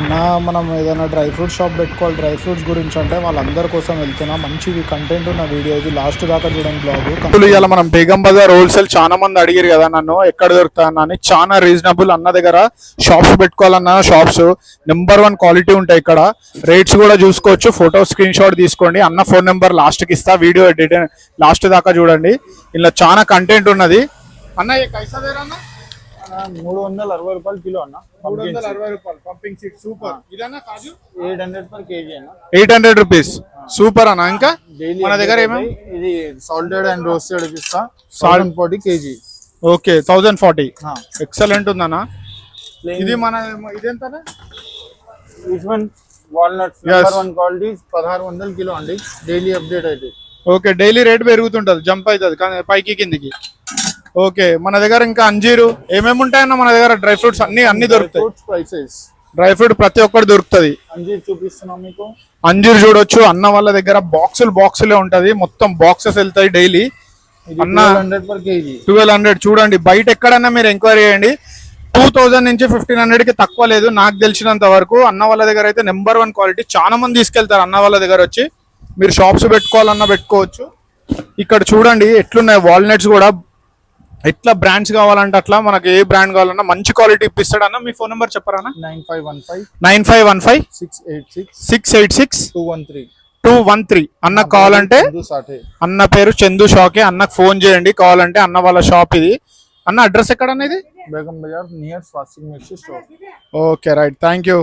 అన్న మనం ఏదైనా డ్రై ఫ్రూట్ షాప్ పెట్టుకోవాలి, డ్రై ఫ్రూట్స్ గురించి అంటే వాళ్ళందరి కోసం వెళ్తున్నా. మంచివి కంటెంట్ ఉన్న వీడియో ఇది, లాస్ట్ దాకా చూడండి బ్లాగ్. ఇలా మనం బేగం బజార్ హోల్సేల్ చాలా మంది అడిగారు కదా నన్ను ఎక్కడ దొరుకుతాయని. చాలా రీజనబుల్ అన్న దగ్గర షాప్స్ పెట్టుకోవాలన్న షాప్స్ నెంబర్ 1 క్వాలిటీ ఉంటాయి ఇక్కడ. రేట్స్ కూడా చూసుకోవచ్చు, ఫోటో స్క్రీన్ షాట్ తీసుకోండి. అన్న ఫోన్ నెంబర్ లాస్ట్కి ఇస్తా, వీడియో డీటెయిల్ లాస్ట్ దాకా చూడండి. ఇలా చాలా కంటెంట్ ఉన్నది. అన్న ఏ కైసా దేరా అన్న? 360 రూపాయలు కిలో అన్న. 360 రూపాయలు పంపింగ్ సీడ్ సూపర్. ఇదన్నా కాజు 800 per kg అన్న. 800 రూపీస్ సూపర్ అన్న. ఇంకా మన దగ్గర ఏమేమి ఇది సాల్టెడ్ అండ్ రోస్టెడ్ ఇస్తా. 1040 kg. ఓకే 1040 ఎక్సలెంట్ ఉందన్న. ఇది మన ఇదెంత? వాల్నట్స్ నెంబర్ 1 క్వాలిటీ 1600 కిలో అండి. డైలీ అప్డేట్ అయితే. ఓకే డైలీ రేట్ పెరుగుతుంటది, జంప్ అవుతుంది పైకి కిందికి. ఓకే మన దగ్గర ఇంకా అంజీరు ఏమేమి ఉంటాయన్న మన దగ్గర? డ్రై ఫ్రూట్స్ అన్ని దొరుకుతాయి. స్పైసెస్ డ్రై ఫ్రూట్ ప్రతి ఒక్కటి దొరుకుతుంది. అంజీర్ చూపిస్తున్నాం మీకు. అంజీర్ చూడొచ్చు అన్న వాళ్ళ దగ్గర బాక్సులే ఉంటది, మొత్తం బాక్సెస్ వెళ్తాయి డైలీ. అన్న 1200 per kg. 1200 చూడండి. బయట ఎక్కడన్నా మీరు ఎంక్వైరీ చేయండి, 2000 నుంచి 1500 కి తక్కువ లేదు నాకు తెలిసినంత వరకు. అన్న వాళ్ళ దగ్గర అయితే నెంబర్ 1 క్వాలిటీ. చాలా మంది తీసుకెళ్తారు అన్న వాళ్ళ దగ్గర వచ్చి. మీరు షాప్స్ పెట్టుకోవాలన్నా పెట్టుకోవచ్చు. ఇక్కడ చూడండి ఎట్లున్నాయి వాల్నట్స్ కూడా. ఎట్లా బ్రాండ్స్ కావాలంటే అట్లా, మనకి ఏ బ్రాండ్ కావాలన్నా మంచి క్వాలిటీ ఇప్పిస్తాడు అన్న. మీ ఫోన్ నెంబర్ చెప్పరానా? 9515 686 213 213. అన్న కావాలంటే అన్న పేరు చందు షాకే. అన్నకు ఫోన్ చేయండి కావాలంటే. అన్న వాళ్ళ షాప్ ఇది. అన్న అడ్రస్ ఎక్కడ అనేది? బేగం బజార్ నియర్ స్వాస్తిక్ మిర్చి store. Okay right, thank you.